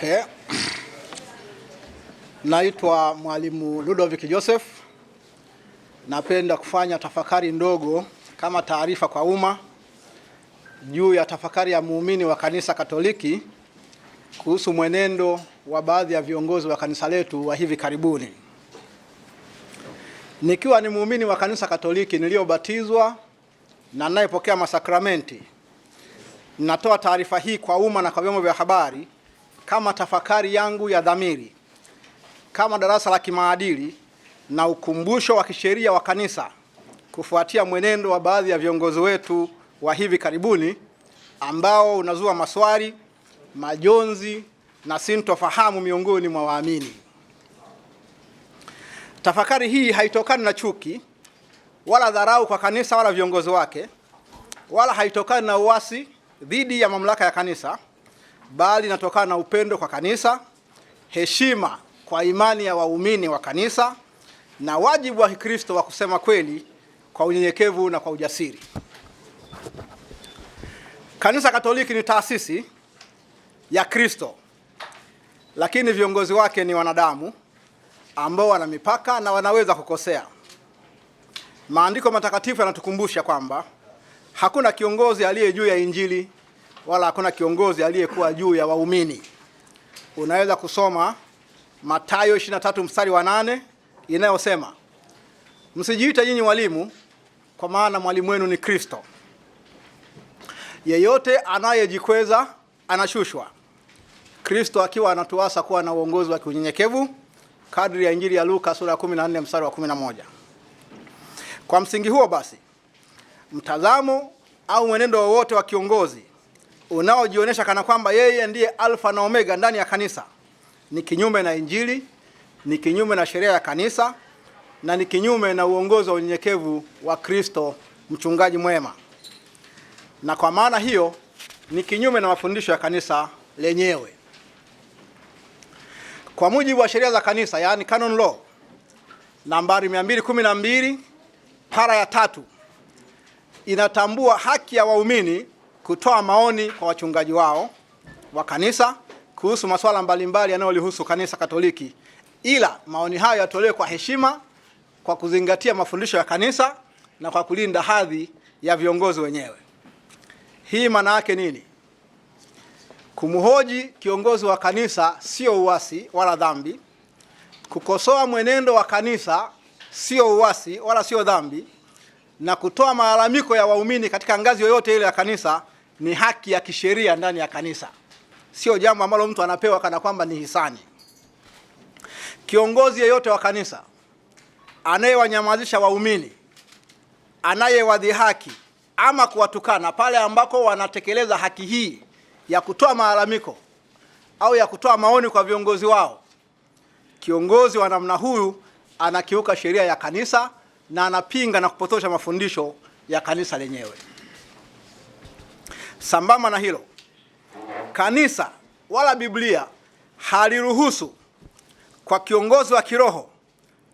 Okay. Naitwa Mwalimu Ludovick Joseph. Napenda kufanya tafakari ndogo kama taarifa kwa umma juu ya tafakari ya muumini wa Kanisa Katoliki kuhusu mwenendo wa baadhi ya viongozi wa kanisa letu wa hivi karibuni. Nikiwa ni muumini wa Kanisa Katoliki niliobatizwa na ninayepokea masakramenti, natoa taarifa hii kwa umma na kwa vyombo vya habari kama tafakari yangu ya dhamiri, kama darasa la kimaadili na ukumbusho wa kisheria wa kanisa kufuatia mwenendo wa baadhi ya viongozi wetu wa hivi karibuni ambao unazua maswali, majonzi na sintofahamu miongoni mwa waamini. Tafakari hii haitokani na chuki wala dharau kwa kanisa wala viongozi wake, wala haitokani na uasi dhidi ya mamlaka ya kanisa, bali inatokana na upendo kwa kanisa, heshima kwa imani ya waumini wa kanisa na wajibu wa Kikristo wa kusema kweli kwa unyenyekevu na kwa ujasiri. Kanisa Katoliki ni taasisi ya Kristo, lakini viongozi wake ni wanadamu ambao wana mipaka na wanaweza kukosea. Maandiko matakatifu yanatukumbusha kwamba hakuna kiongozi aliye juu ya Injili wala hakuna kiongozi aliyekuwa juu ya waumini. Unaweza kusoma Mathayo 23 mstari wa 8 inayosema, msijiite nyinyi walimu, kwa maana mwalimu wenu ni Kristo. Yeyote anayejikweza anashushwa. Kristo akiwa anatuasa kuwa na uongozi wa unyenyekevu kadri ya Injili ya Luka sura ya 14 mstari wa 11. Kwa msingi huo basi, mtazamo au mwenendo wowote wa kiongozi unaojionyesha kana kwamba yeye ndiye alfa na omega ndani ya kanisa ni kinyume na Injili, ni kinyume na sheria ya kanisa na ni kinyume na uongozi wa unyenyekevu wa Kristo mchungaji mwema. Na kwa maana hiyo ni kinyume na mafundisho ya kanisa lenyewe. Kwa mujibu wa sheria za kanisa, yani canon law nambari 212 para ya 3, inatambua haki ya waumini kutoa maoni kwa wachungaji wao wa kanisa kuhusu masuala mbalimbali yanayolihusu Kanisa Katoliki, ila maoni hayo yatolewe kwa heshima, kwa kuzingatia mafundisho ya kanisa na kwa kulinda hadhi ya viongozi wenyewe. Hii maana yake nini? Kumhoji kiongozi wa kanisa sio uasi wala dhambi. Kukosoa mwenendo wa kanisa sio uasi wala sio dhambi. Na kutoa malalamiko ya waumini katika ngazi yoyote ile ya kanisa ni haki ya kisheria ndani ya kanisa. Sio jambo ambalo mtu anapewa kana kwamba ni hisani. Kiongozi yeyote wa kanisa anayewanyamazisha waumini, anayewadhihaki ama kuwatukana pale ambako wanatekeleza haki hii ya kutoa malalamiko au ya kutoa maoni kwa viongozi wao, kiongozi wa namna huyu anakiuka sheria ya kanisa na anapinga na kupotosha mafundisho ya kanisa lenyewe. Sambamba na hilo, kanisa wala Biblia haliruhusu kwa kiongozi wa kiroho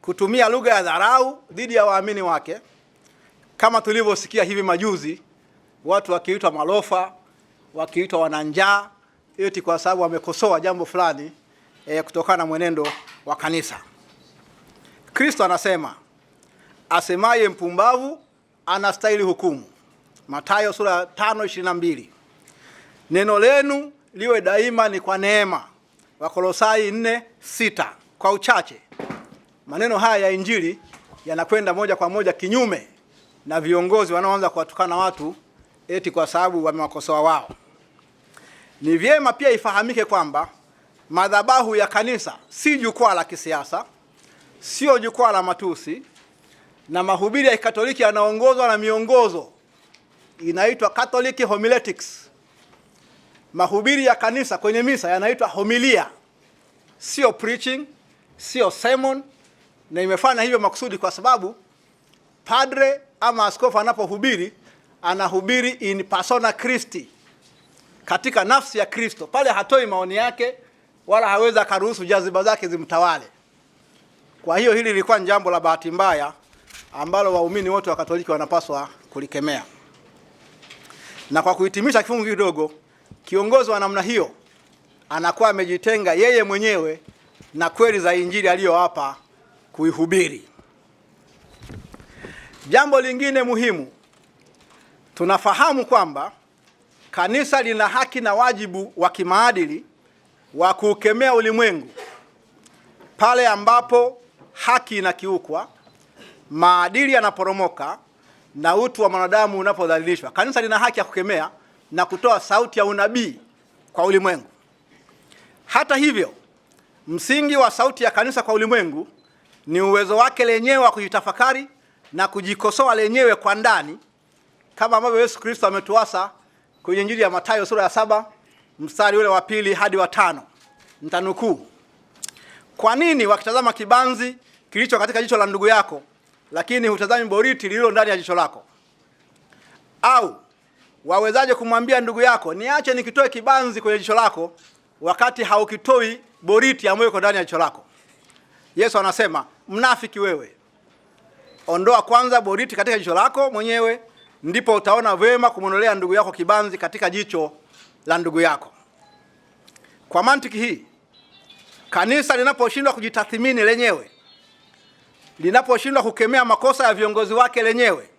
kutumia lugha ya dharau dhidi ya waamini wake, kama tulivyosikia hivi majuzi watu wakiitwa malofa, wakiitwa wananjaa eti kwa sababu wamekosoa jambo fulani kutokana na mwenendo wa kanisa. Kristo anasema, asemaye mpumbavu anastahili hukumu. Mathayo sura 5:22. Neno lenu liwe daima ni kwa neema. Wakolosai 4:6. Kwa uchache, maneno haya ya Injili yanakwenda moja kwa moja kinyume na viongozi wanaoanza kuwatukana watu eti kwa sababu wamewakosoa wao. Ni vyema pia ifahamike kwamba madhabahu ya kanisa si jukwaa la kisiasa, sio jukwaa la matusi, na mahubiri ya Katoliki yanaongozwa na miongozo inaitwa Catholic Homiletics. Mahubiri ya kanisa kwenye misa yanaitwa homilia, sio preaching, sio sermon, na imefanya hivyo makusudi kwa sababu padre ama askofu anapohubiri anahubiri in persona Christi, katika nafsi ya Kristo. Pale hatoi maoni yake wala hawezi akaruhusu jaziba zake zimtawale. Kwa hiyo hili lilikuwa jambo la bahati mbaya ambalo waumini wote wa Katoliki wanapaswa kulikemea. Na kwa kuhitimisha kifungu kidogo, kiongozi wa namna hiyo anakuwa amejitenga yeye mwenyewe na kweli za Injili aliyowapa kuihubiri. Jambo lingine muhimu, tunafahamu kwamba kanisa lina haki na wajibu wa kimaadili wa kuukemea ulimwengu pale ambapo haki inakiukwa, maadili yanaporomoka na utu wa mwanadamu unapodhalilishwa. Kanisa lina haki ya kukemea na kutoa sauti ya unabii kwa ulimwengu. Hata hivyo, msingi wa sauti ya kanisa kwa ulimwengu ni uwezo wake lenyewe wa kujitafakari na kujikosoa lenyewe kwa ndani, kama ambavyo Yesu Kristo ametuasa kwenye Injili ya Mathayo sura ya 7 mstari ule wa 2 hadi wa 5. Nitanukuu: kwa nini wakitazama kibanzi kilicho katika jicho la ndugu yako, lakini hutazami boriti lililo ndani ya jicho lako? Au wawezaje kumwambia ndugu yako, niache nikitoe kibanzi kwenye jicho lako, wakati haukitoi boriti ambayo iko ndani ya jicho lako? Yesu anasema, mnafiki wewe, ondoa kwanza boriti katika jicho lako mwenyewe, ndipo utaona vema kumwondolea ndugu yako kibanzi katika jicho la ndugu yako. Kwa mantiki hii, kanisa linaposhindwa kujitathmini lenyewe, linaposhindwa kukemea makosa ya viongozi wake lenyewe,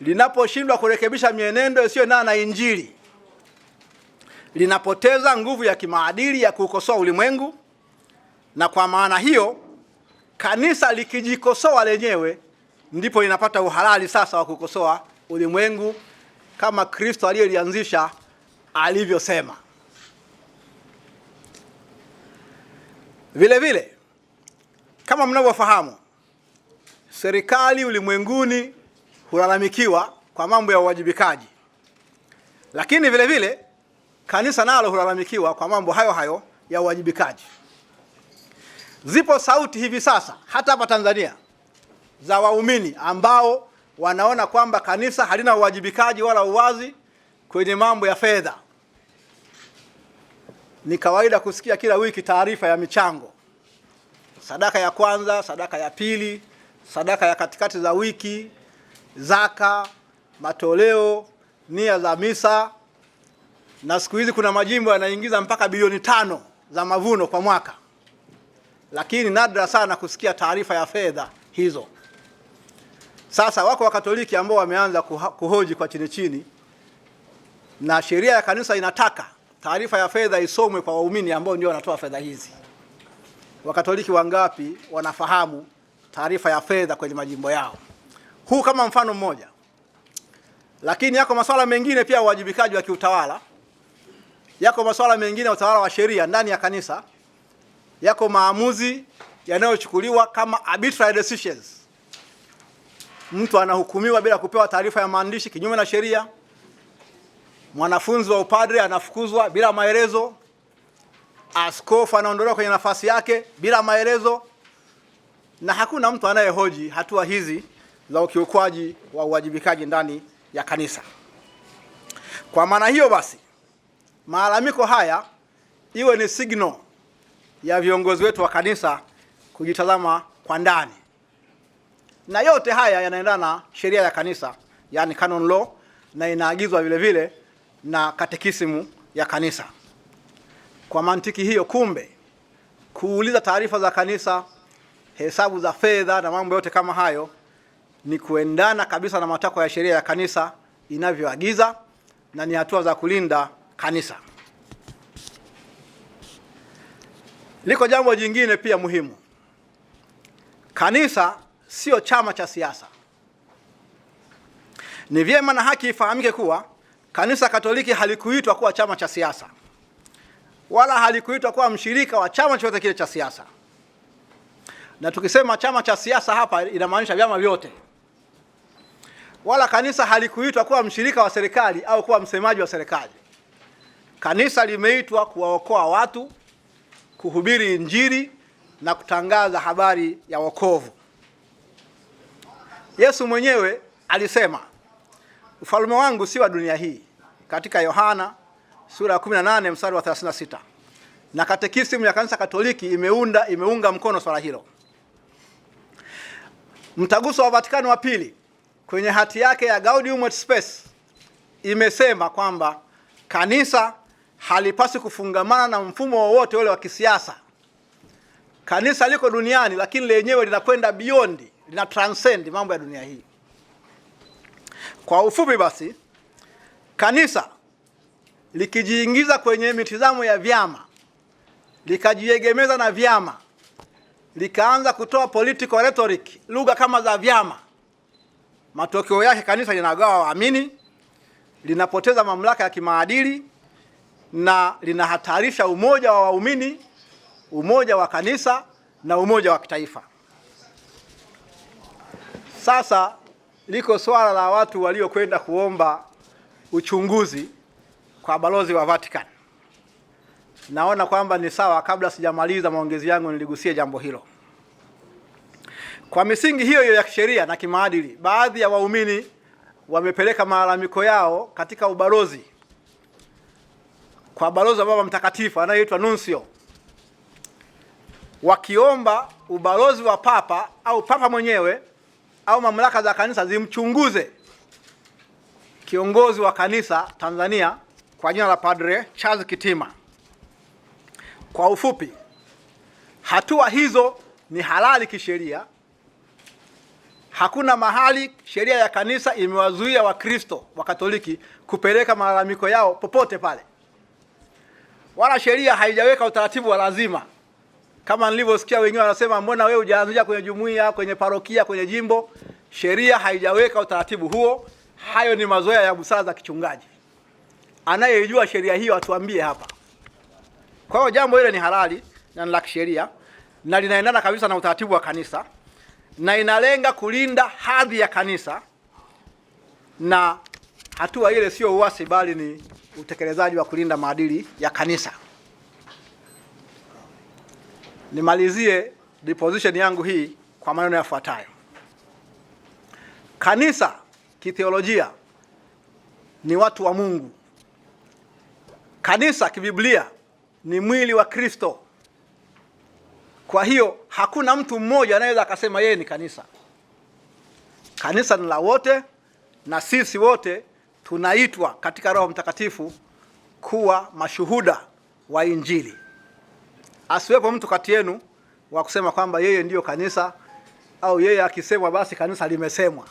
linaposhindwa kurekebisha mienendo isiyo na Injili, linapoteza nguvu ya kimaadili ya kuukosoa ulimwengu. Na kwa maana hiyo, kanisa likijikosoa lenyewe ndipo linapata uhalali sasa wa kukosoa ulimwengu kama Kristo aliyelianzisha alivyosema. Vile vile, kama mnavyofahamu, serikali ulimwenguni hulalamikiwa kwa mambo ya uwajibikaji, lakini vile vile kanisa nalo hulalamikiwa kwa mambo hayo hayo ya uwajibikaji. Zipo sauti hivi sasa hata hapa Tanzania za waumini ambao wanaona kwamba kanisa halina uwajibikaji wala uwazi kwenye mambo ya fedha. Ni kawaida kusikia kila wiki taarifa ya michango: sadaka ya kwanza, sadaka ya pili, sadaka ya katikati za wiki, zaka, matoleo, nia za misa. Na siku hizi kuna majimbo yanaingiza mpaka bilioni 5 za mavuno kwa mwaka. Lakini nadra sana kusikia taarifa ya fedha hizo. Sasa wako Wakatoliki ambao wameanza kuhoji kwa chini chini, na sheria ya kanisa inataka taarifa ya fedha isomwe kwa waumini ambao ndio wanatoa fedha hizi. Wakatoliki wangapi wanafahamu taarifa ya fedha kwenye majimbo yao? Huu kama mfano mmoja. Lakini yako masuala mengine pia uwajibikaji wa kiutawala. Yako masuala mengine ya utawala wa sheria ndani ya kanisa. Yako maamuzi yanayochukuliwa kama arbitrary decisions. Mtu anahukumiwa bila kupewa taarifa ya maandishi kinyume na sheria. Mwanafunzi wa upadre anafukuzwa bila maelezo. Askofu anaondolewa kwenye nafasi yake bila maelezo. Na hakuna mtu anayehoji hatua hizi za ukiukwaji wa uwajibikaji ndani ya kanisa. Kwa maana hiyo basi, malalamiko haya iwe ni signal ya viongozi wetu wa kanisa kujitazama kwa ndani. Na yote haya yanaendana na sheria ya kanisa, yani canon law, na inaagizwa vile vile na katekisimu ya kanisa. Kwa mantiki hiyo, kumbe kuuliza taarifa za kanisa, hesabu za fedha na mambo yote kama hayo ni kuendana kabisa na matakwa ya sheria ya kanisa inavyoagiza, na ni hatua za kulinda kanisa. Liko jambo jingine pia muhimu. Kanisa sio chama cha siasa. Ni vyema na haki ifahamike kuwa kanisa Katoliki halikuitwa kuwa chama cha siasa, wala halikuitwa kuwa mshirika wa chama chochote kile cha siasa. Na tukisema chama cha siasa hapa inamaanisha vyama vyote. Wala kanisa halikuitwa kuwa mshirika wa serikali au kuwa msemaji wa serikali. Kanisa limeitwa kuwaokoa watu, kuhubiri Injili na kutangaza habari ya wokovu. Yesu mwenyewe alisema, ufalme wangu si wa dunia hii, katika Yohana sura ya 18 mstari wa 36. Na katekisimu ya kanisa Katoliki imeunga mkono swala hilo. Mtaguso wa Vatikano wa pili kwenye hati yake ya Gaudium et Spes imesema kwamba kanisa halipaswi kufungamana na mfumo wowote ule wa kisiasa. Kanisa liko duniani, lakini lenyewe linakwenda beyond, lina transcend mambo ya dunia hii. Kwa ufupi basi, kanisa likijiingiza kwenye mitazamo ya vyama, likajiegemeza na vyama, likaanza kutoa political rhetoric, lugha kama za vyama, matokeo yake kanisa linagawa waamini, linapoteza mamlaka ya kimaadili na linahatarisha umoja wa waumini, umoja wa kanisa na umoja wa kitaifa. Sasa liko swala la watu waliokwenda kuomba uchunguzi kwa balozi wa Vatican. Naona kwamba ni sawa, kabla sijamaliza maongezi yangu niligusie jambo hilo. Kwa misingi hiyo ya kisheria na kimaadili, baadhi ya waumini wamepeleka malalamiko yao katika ubalozi, kwa balozi wa Baba Mtakatifu anayeitwa Nuncio, wakiomba ubalozi wa Papa au Papa mwenyewe au mamlaka za kanisa zimchunguze kiongozi wa kanisa Tanzania kwa jina la Padre Charles Kitima. Kwa ufupi, hatua hizo ni halali kisheria. Hakuna mahali sheria ya kanisa imewazuia Wakristo wa Katoliki kupeleka malalamiko yao popote pale, wala sheria haijaweka utaratibu wa lazima. Kama nilivyosikia wengine wanasema, mbona wewe hujaanzia kwenye jumuiya, kwenye parokia, kwenye jimbo? Sheria haijaweka utaratibu huo. Hayo ni mazoea ya busara za kichungaji. Anayejua sheria hiyo atuambie hapa. Kwa hiyo jambo hilo ni halali na ni la kisheria na linaendana kabisa na utaratibu wa kanisa na inalenga kulinda hadhi ya kanisa, na hatua ile sio uasi bali ni utekelezaji wa kulinda maadili ya kanisa. Nimalizie deposition yangu hii kwa maneno yafuatayo. Kanisa kitheolojia ni watu wa Mungu. Kanisa kibiblia ni mwili wa Kristo. Kwa hiyo hakuna mtu mmoja anayeweza akasema yeye ni kanisa. Kanisa ni la wote, na sisi wote tunaitwa katika Roho Mtakatifu kuwa mashuhuda wa Injili. Asiwepo mtu kati yenu wa kusema kwamba yeye ndiyo kanisa, au yeye akisemwa basi kanisa limesemwa.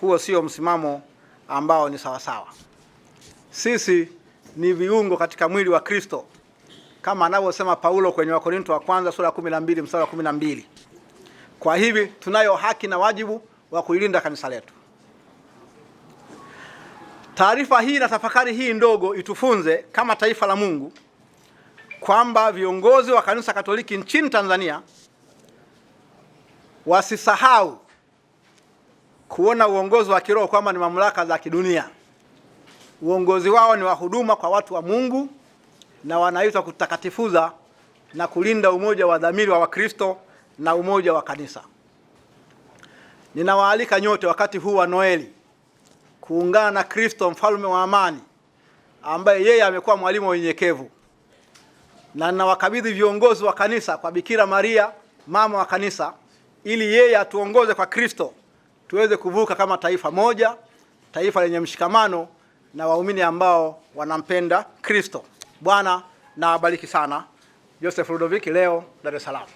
Huo sio msimamo ambao ni sawa sawa. Sisi ni viungo katika mwili wa Kristo, kama anavyosema Paulo kwenye Wakorintho wa kwanza sura 12 mstari wa 12. Kwa hivi tunayo haki na wajibu wa kuilinda kanisa letu. Taarifa hii na tafakari hii ndogo itufunze kama taifa la Mungu kwamba viongozi wa kanisa Katoliki nchini Tanzania wasisahau kuona uongozi wa kiroho kwamba ni mamlaka za kidunia. Uongozi wao ni wa huduma kwa watu wa Mungu, na wanaitwa kutakatifuza na kulinda umoja wa dhamiri wa Wakristo na umoja wa kanisa. Ninawaalika nyote wakati huu wa Noeli kuungana na Kristo mfalme wa amani, ambaye yeye amekuwa mwalimu wa unyenyekevu, na ninawakabidhi viongozi wa kanisa kwa Bikira Maria mama wa kanisa, ili yeye atuongoze kwa Kristo tuweze kuvuka kama taifa moja, taifa lenye mshikamano na waumini ambao wanampenda Kristo. Bwana na abariki sana. Joseph Ludovick, leo Dar es Salaam.